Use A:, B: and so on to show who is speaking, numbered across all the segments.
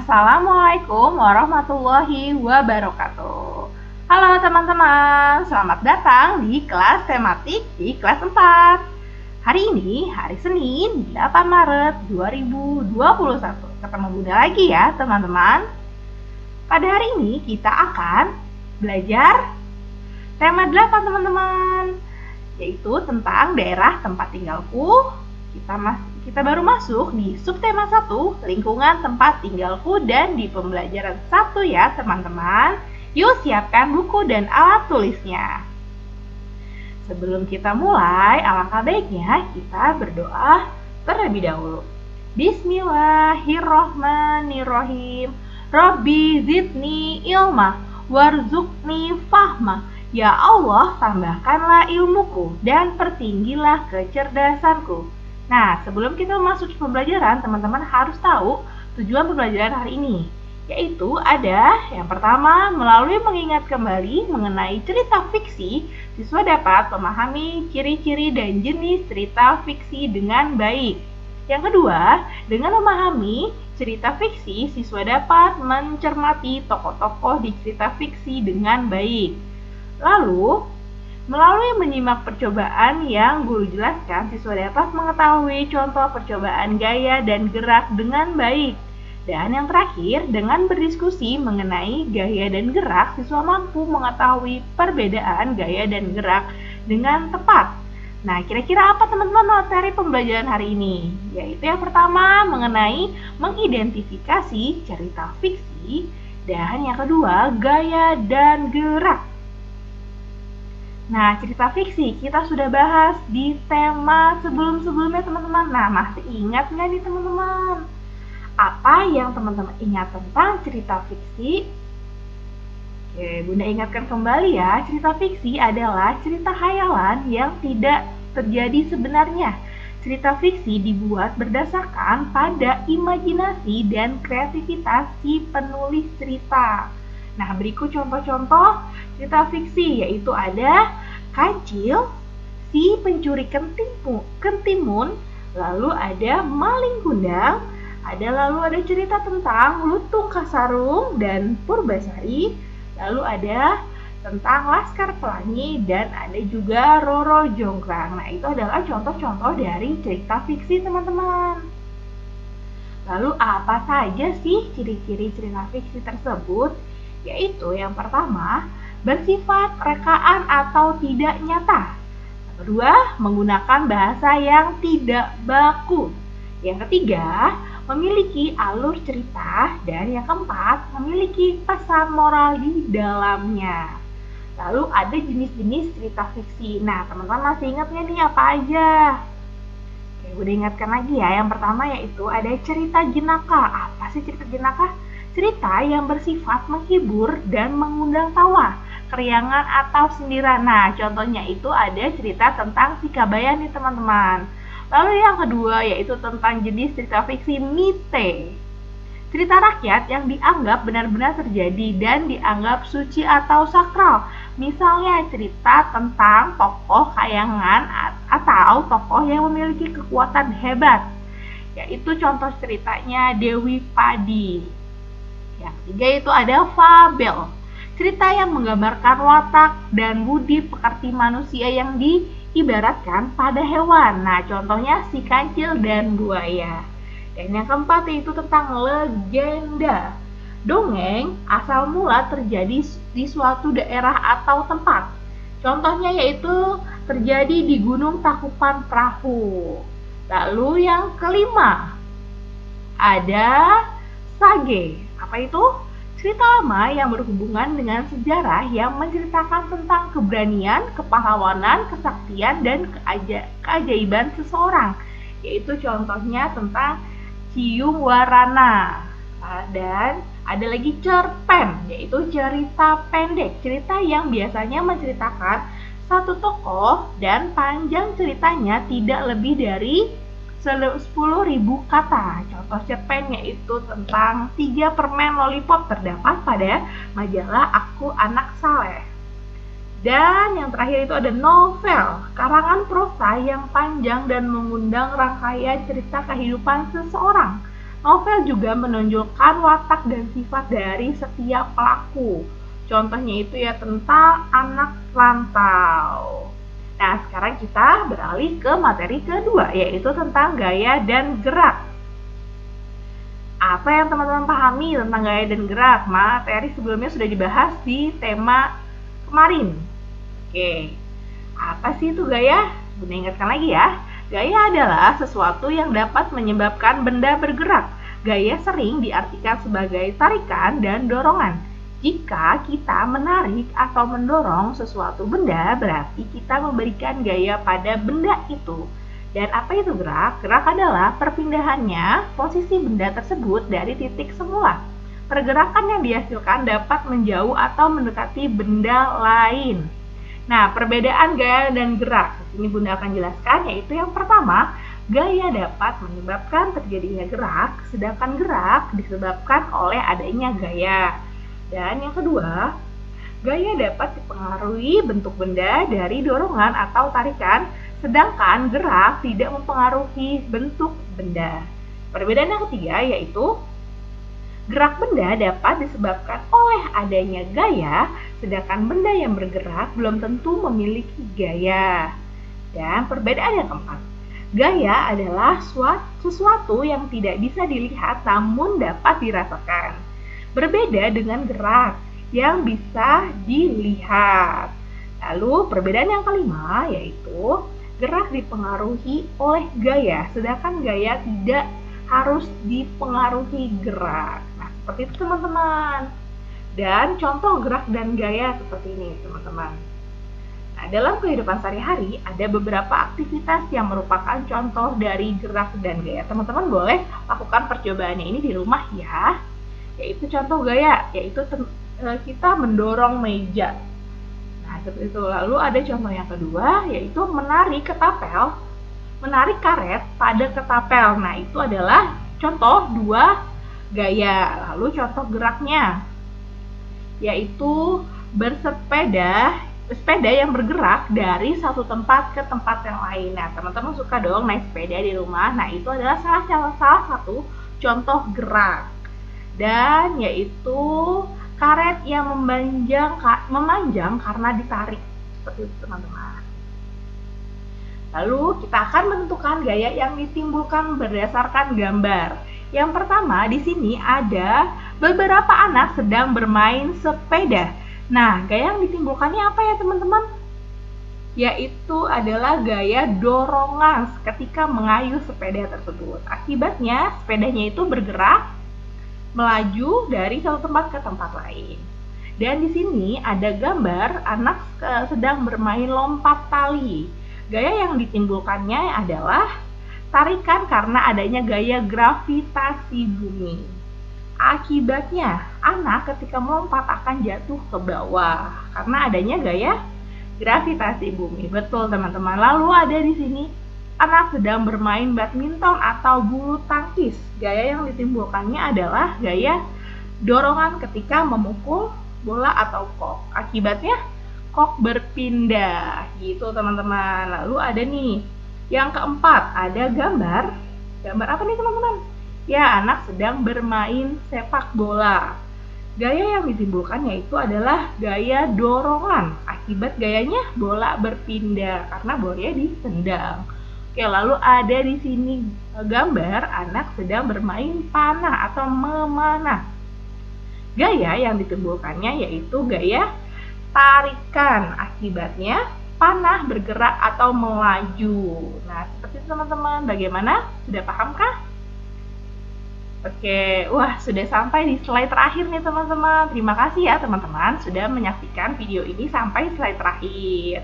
A: Assalamualaikum warahmatullahi wabarakatuh. Halo teman-teman, selamat datang di kelas tematik di kelas 4. Hari ini hari Senin 8 Maret 2021. Ketemu Bunda lagi ya teman-teman. Pada hari ini kita akan belajar tema 8 teman-teman, yaitu tentang daerah tempat tinggalku. Kita baru masuk di subtema 1, lingkungan tempat tinggalku, dan di pembelajaran 1 ya teman-teman. Yuk siapkan buku dan alat tulisnya. Sebelum kita mulai, alangkah baiknya kita berdoa terlebih dahulu. Bismillahirrohmanirrohim. Rabbi zidni ilma warzuqni fahma. Ya Allah, tambahkanlah ilmuku dan pertinggilah kecerdasanku. Nah, sebelum kita masuk ke pembelajaran, teman-teman harus tahu tujuan pembelajaran hari ini. Yaitu ada yang pertama, melalui mengingat kembali mengenai cerita fiksi, siswa dapat memahami ciri-ciri dan jenis cerita fiksi dengan baik. Yang kedua, dengan memahami cerita fiksi, siswa dapat mencermati tokoh-tokoh di cerita fiksi dengan baik. Lalu, melalui menyimak percobaan yang guru jelaskan, siswa dapat mengetahui contoh percobaan gaya dan gerak dengan baik. Dan yang terakhir, dengan berdiskusi mengenai gaya dan gerak, siswa mampu mengetahui perbedaan gaya dan gerak dengan tepat. Nah, kira-kira apa teman-teman materi pembelajaran hari ini? Yaitu yang pertama, mengenai mengidentifikasi cerita fiksi, dan yang kedua, gaya dan gerak. Nah, cerita fiksi kita sudah bahas di tema sebelum-sebelumnya teman-teman. Nah, masih ingat nggak nih teman-teman? Apa yang teman-teman ingat tentang cerita fiksi? Oke, Bunda ingatkan kembali ya, cerita fiksi adalah cerita khayalan yang tidak terjadi sebenarnya. Cerita fiksi dibuat berdasarkan pada imajinasi dan kreativitas si penulis cerita. Nah, berikut contoh-contoh cerita fiksi, yaitu ada Kancil, si pencuri kentimun, lalu ada Maling Kundang, lalu ada cerita tentang Lutung Kasarung dan Purbasari, lalu ada tentang Laskar Pelangi, dan ada juga Roro Jonggrang. Nah, itu adalah contoh-contoh dari cerita fiksi teman-teman. Lalu apa saja sih ciri-ciri cerita fiksi tersebut? Yaitu yang pertama, bersifat rekaan atau tidak nyata. Yang kedua, menggunakan bahasa yang tidak baku. Yang ketiga, memiliki alur cerita. Dan yang keempat, memiliki pesan moral di dalamnya. Lalu ada jenis-jenis cerita fiksi. Nah, teman-teman masih ingat nggak nih apa aja? Oke, udah ingatkan lagi ya. Yang pertama yaitu ada cerita jenaka. Apa sih cerita jenaka? Cerita yang bersifat menghibur dan mengundang tawa, keriangan atau sindiran. Nah, contohnya itu ada cerita tentang Si Kabayan nih teman-teman. Lalu yang kedua yaitu tentang jenis cerita fiksi mite. Cerita rakyat yang dianggap benar-benar terjadi dan dianggap suci atau sakral. Misalnya cerita tentang tokoh khayangan atau tokoh yang memiliki kekuatan hebat. Yaitu contoh ceritanya Dewi Padi. Yang ketiga itu ada fabel, cerita yang menggambarkan watak dan budi pekerti manusia yang diibaratkan pada hewan. Nah, contohnya si kancil dan buaya. Dan yang keempat yaitu tentang legenda. Dongeng asal mula terjadi di suatu daerah atau tempat. Contohnya yaitu terjadi di Gunung Tangkuban Perahu. Lalu yang kelima ada sage. Apa itu? Cerita lama yang berhubungan dengan sejarah yang menceritakan tentang keberanian, kepahlawanan, kesaktian, dan keajaiban seseorang. Yaitu contohnya tentang Ciung Warana. Dan ada lagi cerpen, yaitu cerita pendek. Cerita yang biasanya menceritakan satu tokoh dan panjang ceritanya tidak lebih dari 10.000 kata. Contoh cerpen yaitu tentang 3 permen lollipop terdapat pada majalah Aku Anak Saleh. Dan yang terakhir itu ada novel, karangan prosa yang panjang dan mengundang rangkaian cerita kehidupan seseorang. Novel juga menunjukkan watak dan sifat dari setiap pelaku. Contohnya itu ya tentang anak rantau. Nah, sekarang kita beralih ke materi kedua, yaitu tentang gaya dan gerak. Apa yang teman-teman pahami tentang gaya dan gerak? Materi sebelumnya sudah dibahas di tema kemarin. Oke, apa sih itu gaya? Bunda ingatkan lagi ya. Gaya adalah sesuatu yang dapat menyebabkan benda bergerak. Gaya sering diartikan sebagai tarikan dan dorongan. Jika kita menarik atau mendorong sesuatu benda, berarti kita memberikan gaya pada benda itu. Dan apa itu gerak? Gerak adalah perpindahannya posisi benda tersebut dari titik semula. Pergerakan yang dihasilkan dapat menjauh atau mendekati benda lain. Nah, perbedaan gaya dan gerak. Ini Bunda akan jelaskan, yaitu yang pertama, gaya dapat menyebabkan terjadinya gerak, sedangkan gerak disebabkan oleh adanya gaya. Dan yang kedua, gaya dapat dipengaruhi bentuk benda dari dorongan atau tarikan, sedangkan gerak tidak mempengaruhi bentuk benda. Perbedaan yang ketiga yaitu gerak benda dapat disebabkan oleh adanya gaya, sedangkan benda yang bergerak belum tentu memiliki gaya. Dan perbedaan yang keempat, gaya adalah sesuatu yang tidak bisa dilihat namun dapat dirasakan. Berbeda dengan gerak yang bisa dilihat. Lalu perbedaan yang kelima yaitu gerak dipengaruhi oleh gaya, sedangkan gaya tidak harus dipengaruhi gerak. Nah, seperti itu teman-teman. Dan contoh gerak dan gaya seperti ini teman-teman. Nah, dalam kehidupan sehari-hari ada beberapa aktivitas yang merupakan contoh dari gerak dan gaya. Teman-teman boleh lakukan percobaannya ini di rumah ya. Yaitu contoh gaya, yaitu kita mendorong meja. Nah, seperti itu. Lalu ada contoh yang kedua, yaitu menarik ketapel, menarik karet pada ketapel. Nah, itu adalah contoh dua gaya. Lalu contoh geraknya, yaitu bersepeda, sepeda yang bergerak dari satu tempat ke tempat yang lain. Nah, teman-teman suka dong naik sepeda di rumah. Nah, itu adalah salah satu contoh gerak. Dan yaitu karet yang memanjang karena ditarik. Seperti itu teman-teman. Lalu kita akan menentukan gaya yang ditimbulkan berdasarkan gambar. Yang pertama di sini ada beberapa anak sedang bermain sepeda. Nah, gaya yang ditimbulkannya apa ya teman-teman? Yaitu adalah gaya dorongan ketika mengayuh sepeda tersebut. Akibatnya sepedanya itu bergerak melaju dari satu tempat ke tempat lain. Dan di sini ada gambar anak sedang bermain lompat tali. Gaya yang ditimbulkannya adalah tarikan karena adanya gaya gravitasi bumi. Akibatnya, anak ketika melompat akan jatuh ke bawah karena adanya gaya gravitasi bumi. Betul teman-teman. Lalu ada di sini anak sedang bermain badminton atau bulu tangkis. Gaya yang ditimbulkannya adalah gaya dorongan ketika memukul bola atau kok. Akibatnya kok berpindah gitu teman-teman. Lalu ada nih yang keempat, ada gambar apa nih teman-teman? Ya, anak sedang bermain sepak bola. Gaya yang ditimbulkan yaitu adalah gaya dorongan. Akibat gayanya bola berpindah karena bolanya ditendang. Oke, lalu ada di sini gambar anak sedang bermain panah atau memanah. Gaya yang ditimbulkannya yaitu gaya tarikan. Akibatnya panah bergerak atau melaju. Nah, seperti itu teman-teman. Bagaimana? Sudah pahamkah? Oke, wah sudah sampai di slide terakhir nih teman-teman. Terima kasih ya teman-teman sudah menyaksikan video ini sampai slide terakhir.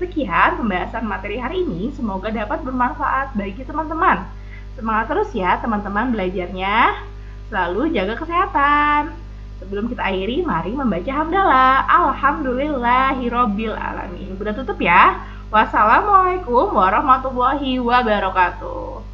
A: Sekian pembahasan materi hari ini, semoga dapat bermanfaat bagi teman-teman. Semangat terus ya teman-teman belajarnya. Selalu jaga kesehatan. Sebelum kita akhiri, mari membaca hamdalah. Alhamdulillahirobbil alamin. Udah tutup ya. Wassalamualaikum warahmatullahi wabarakatuh.